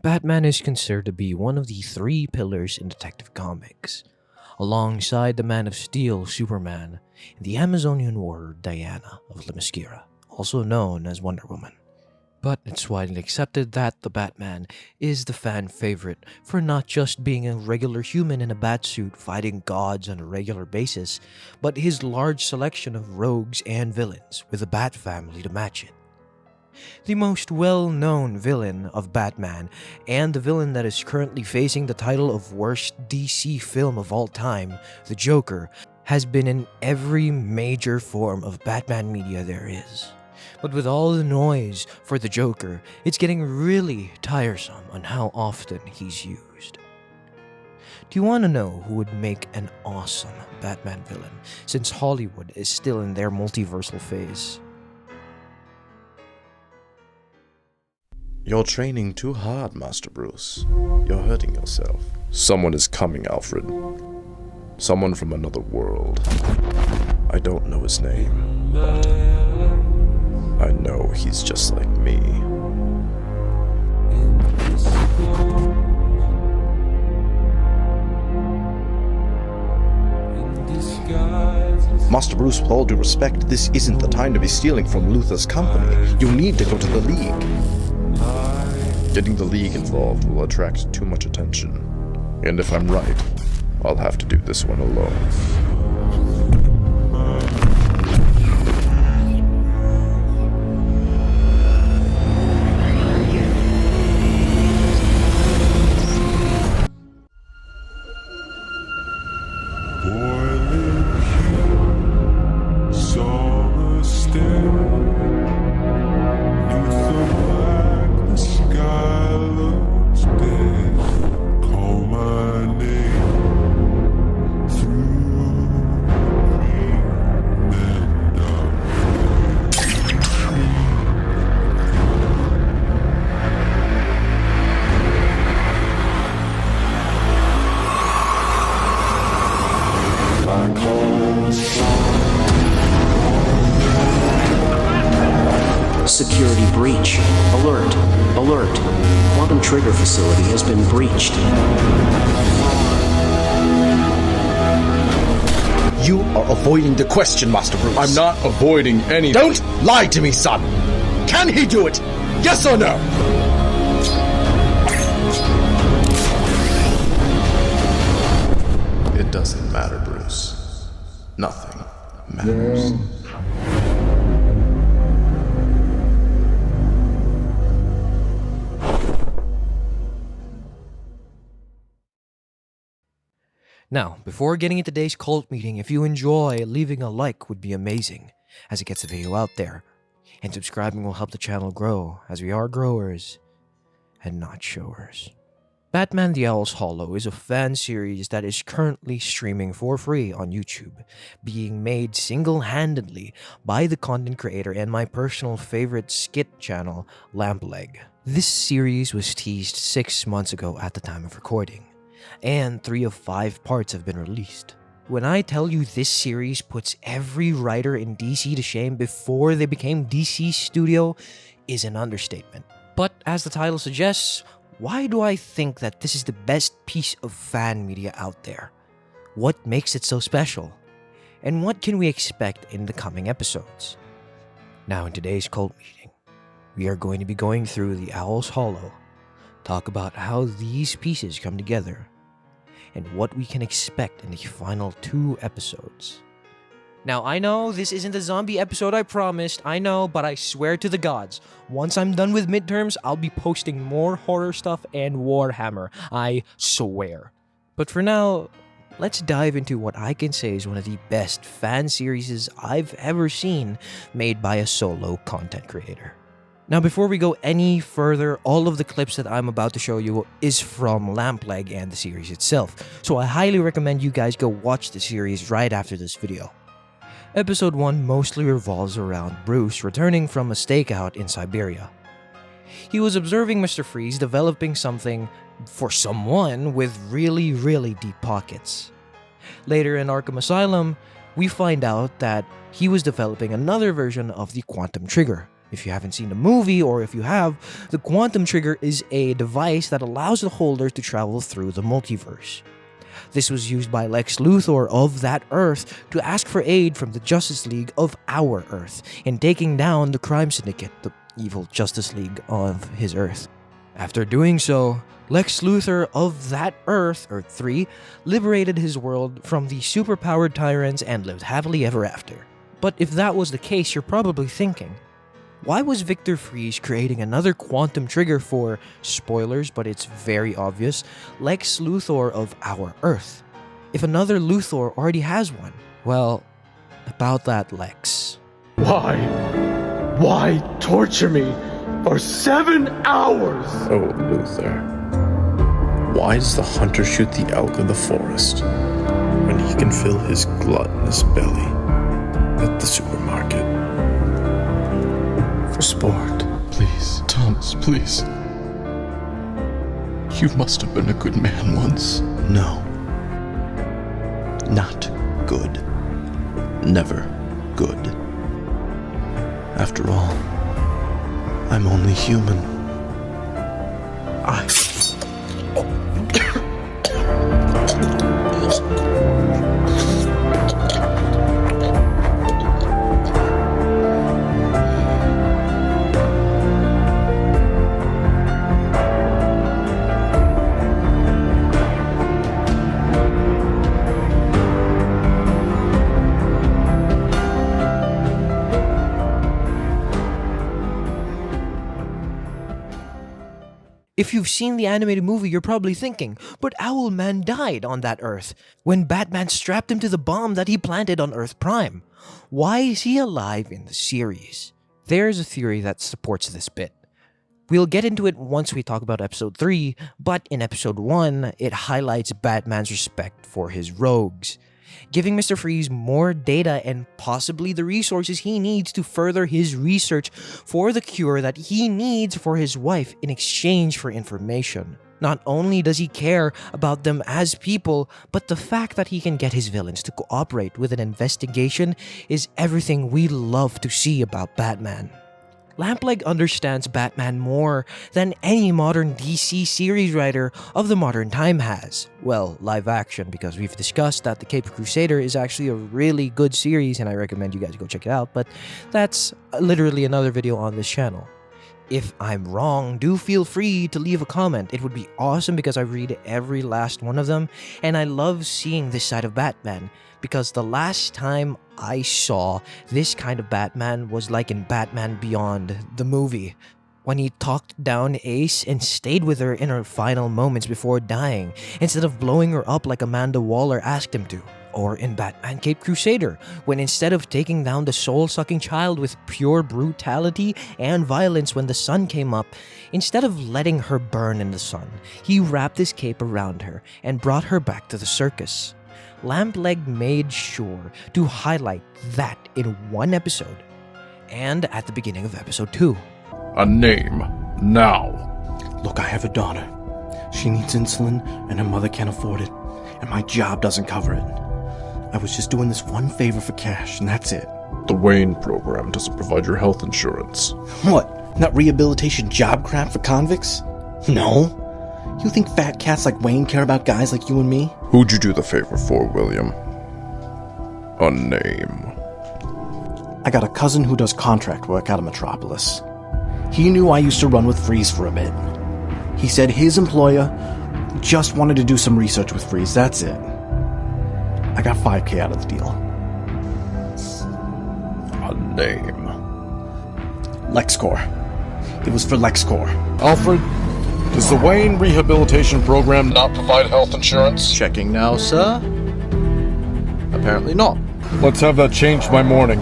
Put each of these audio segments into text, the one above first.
Batman is considered to be one of the three pillars in Detective Comics, alongside the Man of Steel, Superman, and the Amazonian warrior Diana of Themyscira, also known as Wonder Woman. But it's widely accepted that the Batman is the fan favorite for not just being a regular human in a batsuit fighting gods on a regular basis, but his large selection of rogues and villains with a Bat family to match it. The most well-known villain of Batman, and the villain that is currently facing the title of worst DC film of all time, the Joker, has been in every major form of Batman media there is. But with all the noise for the Joker, it's getting really tiresome on how often he's used. Do you want to know who would make an awesome Batman villain, since Hollywood is still in their multiversal phase? You're training too hard, Master Bruce. You're hurting yourself. Someone is coming, Alfred. Someone from another world. I don't know his name, but I know he's just like me. Master Bruce, with all due respect, this isn't the time to be stealing from Luthor's company. You need to go to the League. Getting the League involved will attract too much attention. And if I'm right, I'll have to do this one alone. Security breach. Alert. Alert. Quantum trigger facility has been breached. You are avoiding the question, Master Bruce. I'm not avoiding anything. Don't lie to me, son! Can he do it? Yes or no? It doesn't matter, Bruce. Nothing matters. Now, before getting into today's cult meeting, if you enjoy, leaving a like would be amazing, as it gets the video out there. And subscribing will help the channel grow, as we are growers and not showers. Batman the Owl's Hollow is a fan series that is currently streaming for free on YouTube, being made single-handedly by the content creator and my personal favorite skit channel, LampLeg. This series was teased 6 months ago at the time of recording, and 3 of 5 parts have been released. When I tell you this series puts every writer in DC to shame before they became DC Studio is an understatement. But as the title suggests, why do I think that this is the best piece of fan media out there? What makes it so special? And what can we expect in the coming episodes? Now in today's cult meeting, we are going to be going through the Owl's Hollow, talk about how these pieces come together, and what we can expect in the final 2 episodes. Now, I know this isn't the zombie episode I promised, I know, but I swear to the gods, once I'm done with midterms, I'll be posting more horror stuff and Warhammer, I swear. But for now, let's dive into what I can say is one of the best fan series I've ever seen made by a solo content creator. Now, before we go any further, all of the clips that I'm about to show you is from LampLeg and the series itself, so I highly recommend you guys go watch the series right after this video. Episode 1 mostly revolves around Bruce returning from a stakeout in Siberia. He was observing Mr. Freeze developing something for someone with really deep pockets. Later in Arkham Asylum, we find out that he was developing another version of the quantum trigger, If you haven't seen the movie, or if you have, the quantum trigger is a device that allows the holder to travel through the multiverse. This was used by Lex Luthor of that Earth to ask for aid from the Justice League of our Earth in taking down the crime syndicate, the evil Justice League of his Earth. After doing so, Lex Luthor of that Earth, Earth 3, liberated his world from the superpowered tyrants and lived happily ever after. But if that was the case, you're probably thinking, why was Victor Fries creating another quantum trigger for, spoilers but it's very obvious, Lex Luthor of our Earth, if another Luthor already has one? Well, about that, Lex. Why? Why torture me for 7 hours? Oh, Luther. Why does the hunter shoot the elk in the forest when he can fill his gluttonous belly at the supermarket? For sport. Please, Thomas, please. You must have been a good man once. No. Not good. Never good. After all, I'm only human. If you've seen the animated movie, you're probably thinking, but Owlman died on that Earth when Batman strapped him to the bomb that he planted on Earth Prime. Why is he alive in the series? There's a theory that supports this bit. We'll get into it once we talk about episode 3, but in episode 1, it highlights Batman's respect for his rogues, giving Mr. Freeze more data and possibly the resources he needs to further his research for the cure that he needs for his wife in exchange for information. Not only does he care about them as people, but the fact that he can get his villains to cooperate with an investigation is everything we love to see about Batman. LampLeg understands Batman more than any modern DC series writer of the modern time has. Well, live action, because we've discussed that The Cape Crusader is actually a really good series and I recommend you guys go check it out, but that's literally another video on this channel. If I'm wrong, do feel free to leave a comment. It would be awesome because I read every last one of them and I love seeing this side of Batman, because the last time I saw this kind of Batman was like in Batman Beyond, the movie, when he talked down Ace and stayed with her in her final moments before dying, instead of blowing her up like Amanda Waller asked him to. Or in Batman Cape Crusader, when instead of taking down the soul-sucking child with pure brutality and violence when the sun came up, instead of letting her burn in the sun, he wrapped his cape around her and brought her back to the circus. LampLeg made sure to highlight that in one episode, and at the beginning of episode 2. A name, now. Look, I have a daughter. She needs insulin, and her mother can't afford it, and my job doesn't cover it. I was just doing this one favor for cash, and that's it. The Wayne program doesn't provide your health insurance. What? Not rehabilitation job crap for convicts? No. You think fat cats like Wayne care about guys like you and me? Who'd you do the favor for, William? A name. I got a cousin who does contract work out of Metropolis. He knew I used to run with Freeze for a bit. He said his employer just wanted to do some research with Freeze, that's it. I got $5,000 out of the deal. A name. LexCorp. It was for LexCorp. Alfred, does the Wayne Rehabilitation Program not provide health insurance? Checking now, sir. Apparently not. Let's have that changed by morning,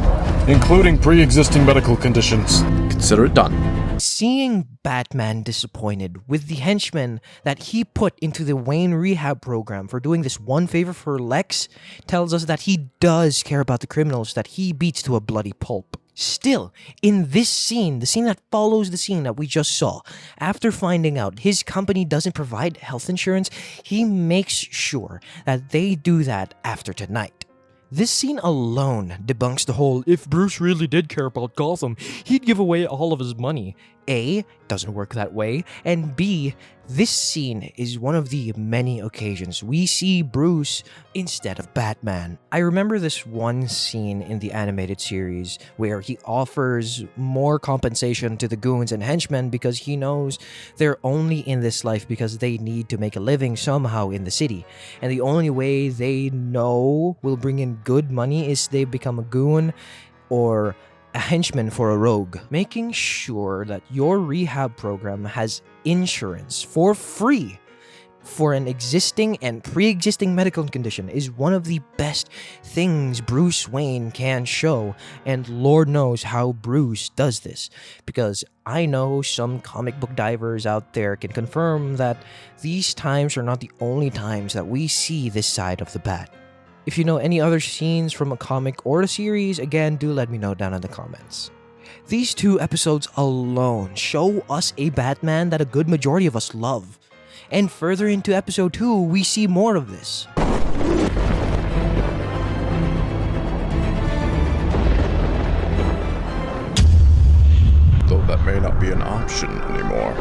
including pre-existing medical conditions. Consider it done. Seeing Batman disappointed with the henchmen that he put into the Wayne rehab program for doing this one favor for Lex tells us that he does care about the criminals that he beats to a bloody pulp. Still, in this scene, the scene that follows the scene that we just saw, after finding out his company doesn't provide health insurance, he makes sure that they do that after tonight. This scene alone debunks the whole, if Bruce really did care about Gotham, he'd give away all of his money. A, doesn't work that way, and B, this scene is one of the many occasions we see Bruce instead of Batman. I remember this one scene in the animated series where he offers more compensation to the goons and henchmen because he knows they're only in this life because they need to make a living somehow in the city. And the only way they know will bring in good money is they become a goon or a henchman for a rogue. Making sure that your rehab program has insurance for free for an existing and pre-existing medical condition is one of the best things Bruce Wayne can show, and Lord knows how Bruce does this, because I know some comic book divers out there can confirm that these times are not the only times that we see this side of the Bat. If you know any other scenes from a comic or a series, again, do let me know down in the comments. These 2 episodes alone show us a Batman that a good majority of us love. And further into episode 2, we see more of this. Though that may not be an option anymore.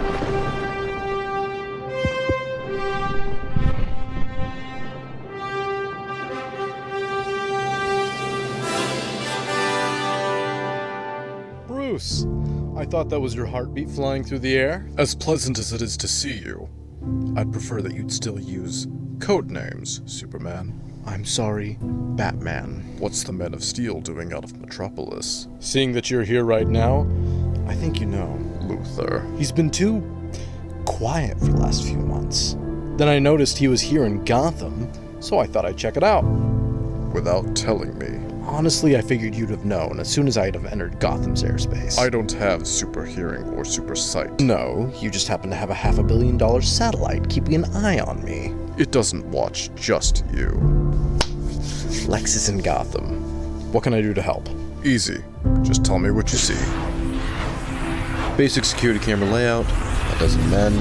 Bruce, I thought that was your heartbeat flying through the air. As pleasant as it is to see you, I'd prefer that you'd still use code names, Superman. I'm sorry, Batman. What's the Man of Steel doing out of Metropolis? Seeing that you're here right now, I think you know. Luthor. He's been too quiet for the last few months. Then I noticed he was here in Gotham, so I thought I'd check it out. Without telling me. Honestly, I figured you'd have known as soon as I'd have entered Gotham's airspace. I don't have super hearing or super sight. No, you just happen to have a $500 million satellite keeping an eye on me. It doesn't watch just you. Lex is in Gotham. What can I do to help? Easy. Just tell me what you see. Basic security camera layout, a dozen men,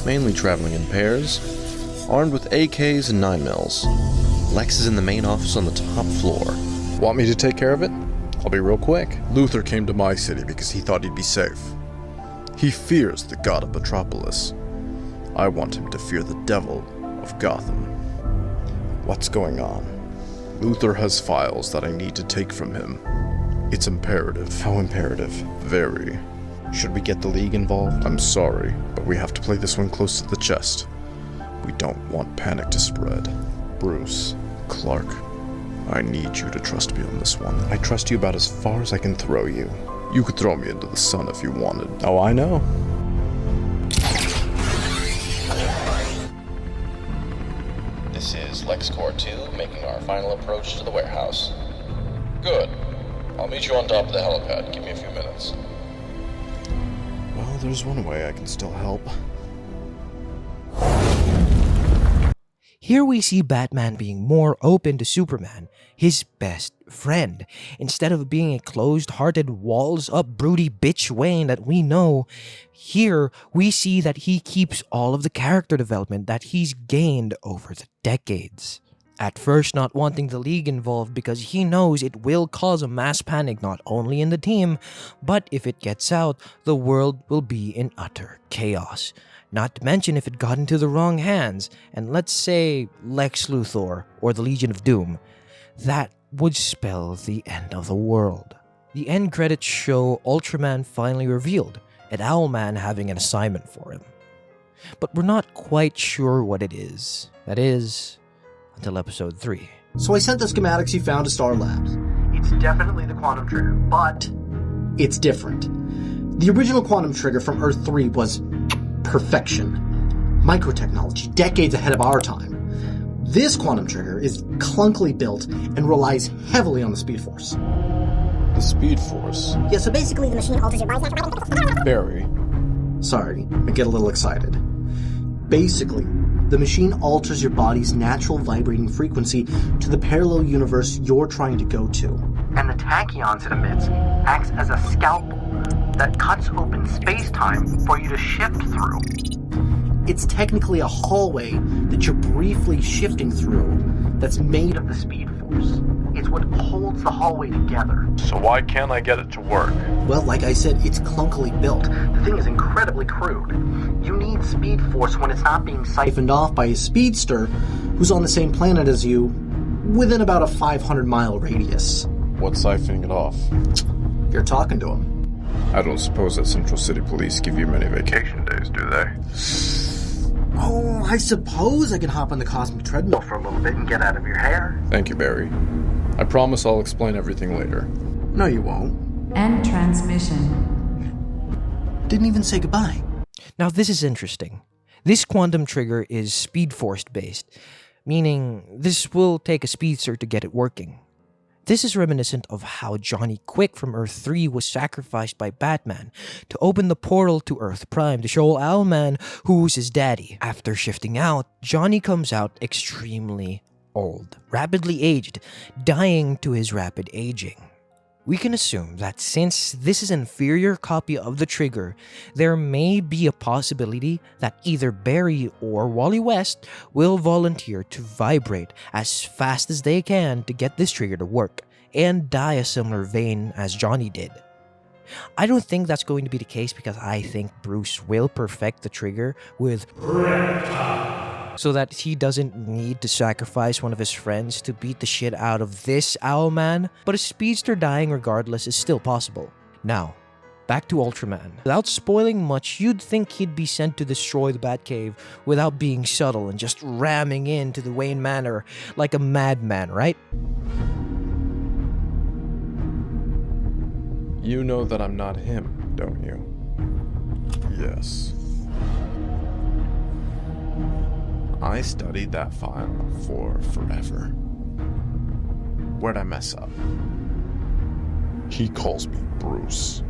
mainly traveling in pairs, armed with AKs and 9mm. Lex is in the main office on the top floor. Want me to take care of it? I'll be real quick. Luthor came to my city because he thought he'd be safe. He fears the god of Metropolis. I want him to fear the devil of Gotham. What's going on? Luthor has files that I need to take from him. It's imperative. How imperative? Very. Should we get the League involved? I'm sorry, but we have to play this one close to the chest. We don't want panic to spread. Bruce. Clark, I need you to trust me on this one. I trust you about as far as I can throw you. You could throw me into the sun if you wanted. Oh, I know. This is LexCorp 2 making our final approach to the warehouse. Good. I'll meet you on top of the helipad. Give me a few minutes. Well, there's one way I can still help. Here we see Batman being more open to Superman, his best friend. Instead of being a closed-hearted, walls-up, broody bitch Wayne that we know, here we see that he keeps all of the character development that he's gained over the decades. At first not wanting the League involved because he knows it will cause a mass panic not only in the team, but if it gets out, the world will be in utter chaos. Not to mention if it got into the wrong hands, and let's say Lex Luthor or the Legion of Doom, that would spell the end of the world. The end credits show Ultraman finally revealed, and Owlman having an assignment for him. But we're not quite sure what it is. That is, until episode 3. So I sent the schematics you found to Star Labs. It's definitely the quantum trigger, but it's different. The original quantum trigger from Earth 3 was perfection. Microtechnology, decades ahead of our time. This quantum trigger is clunkily built and relies heavily on the Speed Force. The Speed Force? Yeah, so basically the machine alters your body's... Barry. Sorry, I get a little excited. Basically, the machine alters your body's natural vibrating frequency to the parallel universe you're trying to go to. And the tachyons it emits acts as a scalpel that cuts open space-time for you to shift through. It's technically a hallway that you're briefly shifting through that's made of the Speed Force. It's what holds the hallway together. So why can't I get it to work? Well, like I said, it's clunkily built. The thing is incredibly crude. You need speed force when it's not being siphoned off by a speedster who's on the same planet as you within about a 500-mile radius. What's siphoning it off? You're talking to him. I don't suppose that Central City Police give you many vacation days, do they? Oh, I suppose I can hop on the cosmic treadmill for a little bit and get out of your hair. Thank you, Barry. I promise I'll explain everything later. No, you won't. End transmission. Didn't even say goodbye. Now this is interesting. This quantum trigger is speed force based, meaning this will take a speedster to get it working. This is reminiscent of how Johnny Quick from Earth 3 was sacrificed by Batman to open the portal to Earth Prime to show Owlman who's his daddy. After shifting out, Johnny comes out extremely old, rapidly aged, dying to his rapid aging. We can assume that since this is an inferior copy of the trigger, there may be a possibility that either Barry or Wally West will volunteer to vibrate as fast as they can to get this trigger to work, and die a similar vein as Johnny did. I don't think that's going to be the case because I think Bruce will perfect the trigger with so that he doesn't need to sacrifice one of his friends to beat the shit out of this Owlman, but a speedster dying regardless is still possible. Now, back to Ultraman. Without spoiling much, you'd think he'd be sent to destroy the Batcave without being subtle and just ramming into the Wayne Manor like a madman, right? You know that I'm not him, don't you? Yes. I studied that file for forever. Where'd I mess up? He calls me Bruce.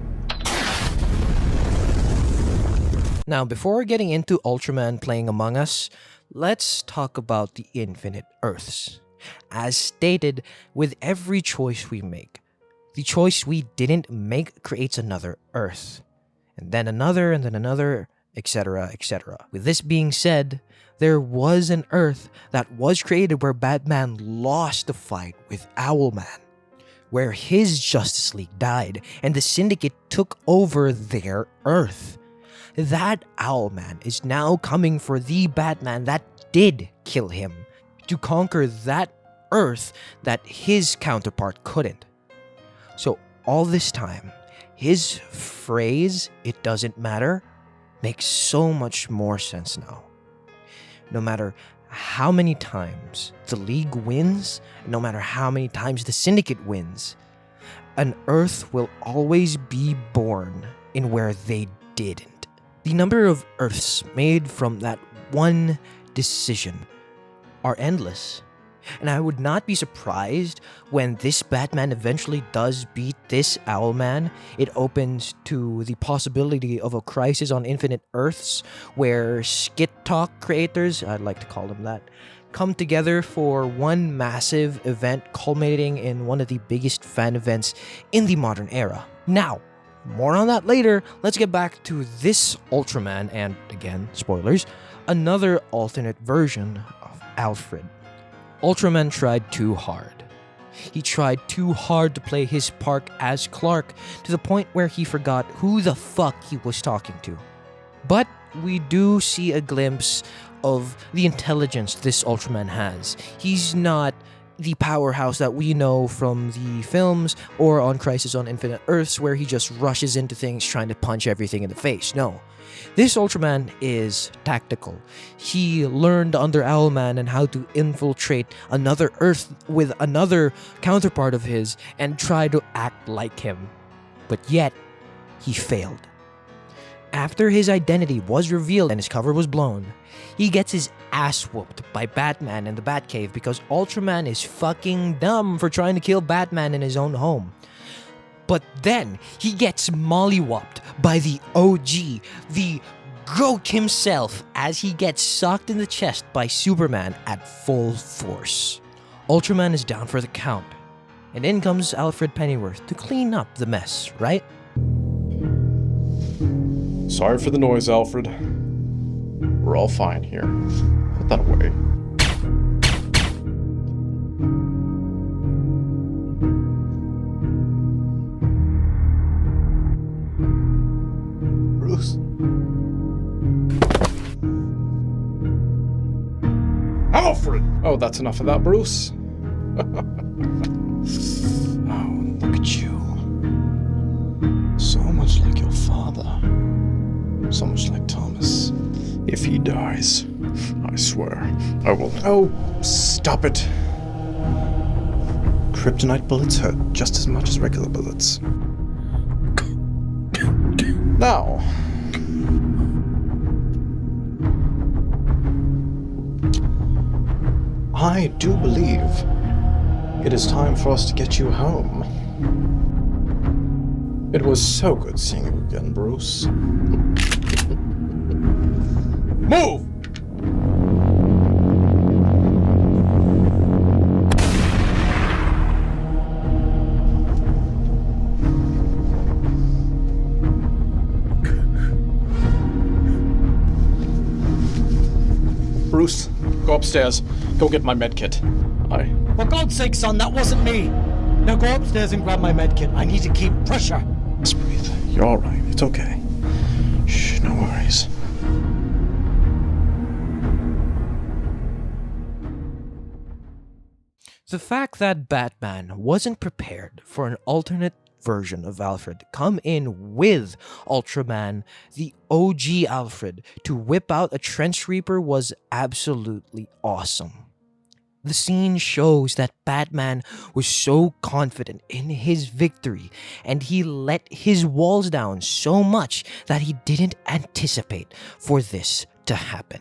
Now, before getting into Ultraman playing Among Us, let's talk about the infinite Earths. As stated, with every choice we make, the choice we didn't make creates another Earth, and then another, etc., etc. With this being said, there was an Earth that was created where Batman lost the fight with Owlman, where his Justice League died and the Syndicate took over their Earth. That Owlman is now coming for the Batman that did kill him, to conquer that Earth that his counterpart couldn't. So all this time, his phrase, "it doesn't matter," makes so much more sense now. No matter how many times the League wins, no matter how many times the Syndicate wins, an Earth will always be born in where they didn't. The number of Earths made from that one decision are endless. And I would not be surprised when this Batman eventually does beat this Owlman. It opens to the possibility of a Crisis on Infinite Earths where Skit Talk creators, I'd like to call them that, come together for one massive event culminating in one of the biggest fan events in the modern era. Now, more on that later. Let's get back to this Ultraman and, again, spoilers, another alternate version of Alfred. Ultraman tried too hard. He tried too hard to play his part as Clark to the point where he forgot who the fuck he was talking to. But we do see a glimpse of the intelligence this Ultraman has. He's not the powerhouse that we know from the films or on Crisis on Infinite Earths where he just rushes into things trying to punch everything in the face. No. This Ultraman is tactical. He learned under Owlman and how to infiltrate another Earth with another counterpart of his and try to act like him. But yet, he failed. After his identity was revealed and his cover was blown, he gets his ass whooped by Batman in the Batcave because Ultraman is fucking dumb for trying to kill Batman in his own home. But then, he gets mollywopped by the OG, the GOAT himself, as he gets socked in the chest by Superman at full force. Ultraman is down for the count, and in comes Alfred Pennyworth to clean up the mess, right? Sorry for the noise, Alfred. We're all fine here. Put that away. Alfred! Oh, that's enough of that, Bruce. Oh, look at you. So much like your father. So much like Thomas. If he dies, I swear, I will... Oh, stop it. Kryptonite bullets hurt just as much as regular bullets. Now, I do believe it is time for us to get you home. it was so good seeing you again, Bruce. Move! Bruce, go upstairs. Go get my medkit. For God's sake, son, that wasn't me. Now go upstairs and grab my medkit. I need to keep pressure. Just breathe. You're alright. It's okay. Shh, no worries. The fact that Batman wasn't prepared for an alternate version of Alfred to come in with Ultraman, the OG Alfred, to whip out a Trench Reaper was absolutely awesome. The scene shows that Batman was so confident in his victory, and he let his walls down so much that he didn't anticipate for this to happen.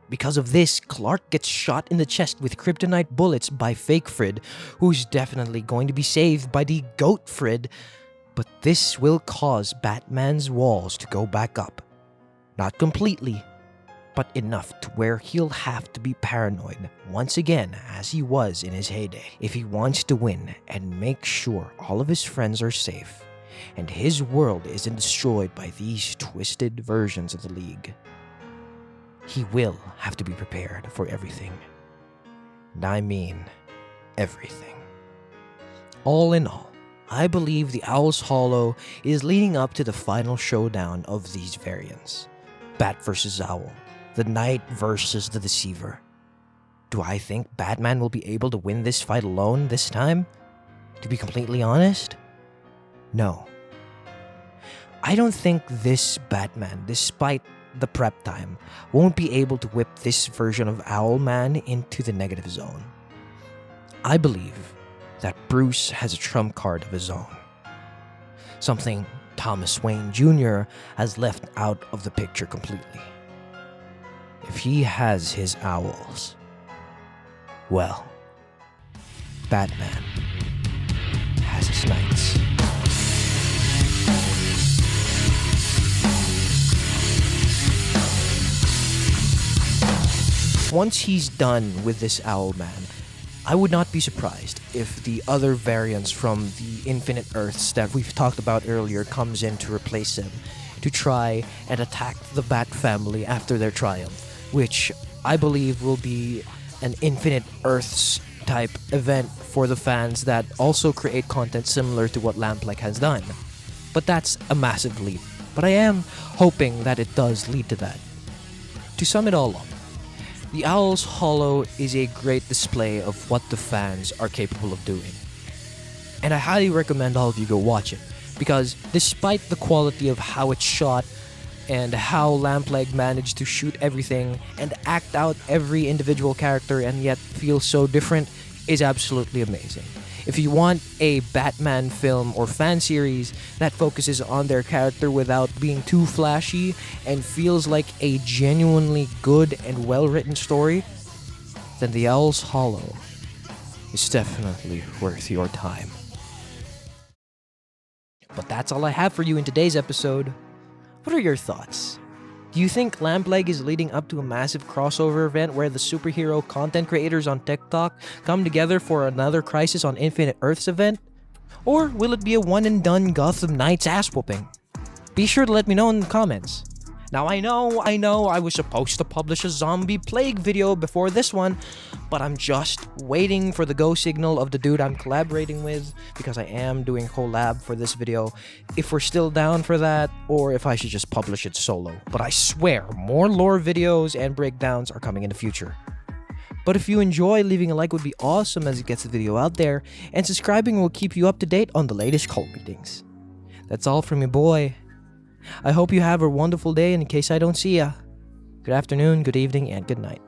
Because of this, Clark gets shot in the chest with kryptonite bullets by Fake Frid, who's definitely going to be saved by the Goat Frid, but this will cause Batman's walls to go back up. Not completely, but enough to where he'll have to be paranoid once again as he was in his heyday if he wants to win and make sure all of his friends are safe and his world isn't destroyed by these twisted versions of the League. He will have to be prepared for everything. And I mean everything. All in all, I believe the Owl's Hollow is leading up to the final showdown of these variants. Bat versus Owl. The Knight versus the Deceiver. Do I think Batman will be able to win this fight alone this time? To be completely honest, no. I don't think this Batman, despite the prep time, won't be able to whip this version of Owlman into the negative zone. I believe that Bruce has a trump card of his own. Something Thomas Wayne Jr. has left out of the picture completely. If he has his owls, well, Batman has his knights. Once he's done with this Owlman, I would not be surprised if the other variants from the Infinite Earths that we've talked about earlier comes in to replace him, to try and attack the Bat family after their triumph, which I believe will be an Infinite Earths type event for the fans that also create content similar to what LampLeg has done. But that's a massive leap. But I am hoping that it does lead to that. To sum it all up, the Owl's Hollow is a great display of what the fans are capable of doing. And I highly recommend all of you go watch it, because despite the quality of how it's shot and how LampLeg managed to shoot everything and act out every individual character and yet feel so different is absolutely amazing. If you want a Batman film or fan series that focuses on their character without being too flashy and feels like a genuinely good and well-written story, then The Owl's Hollow is definitely worth your time. But that's all I have for you in today's episode. What are your thoughts? Do you think LampLeg is leading up to a massive crossover event where the superhero content creators on TikTok come together for another Crisis on Infinite Earths event? Or will it be a one-and-done Gotham Knights ass-whooping? Be sure to let me know in the comments. Now I know I was supposed to publish a zombie plague video before this one, but I'm just waiting for the go signal of the dude I'm collaborating with, because I am doing a collab for this video, if we're still down for that, or if I should just publish it solo. But I swear, more lore videos and breakdowns are coming in the future. But if you enjoy, leaving a like would be awesome as it gets the video out there, and subscribing will keep you up to date on the latest cult meetings. That's all from your boy. I hope you have a wonderful day, and in case I don't see ya, good afternoon, good evening, and good night.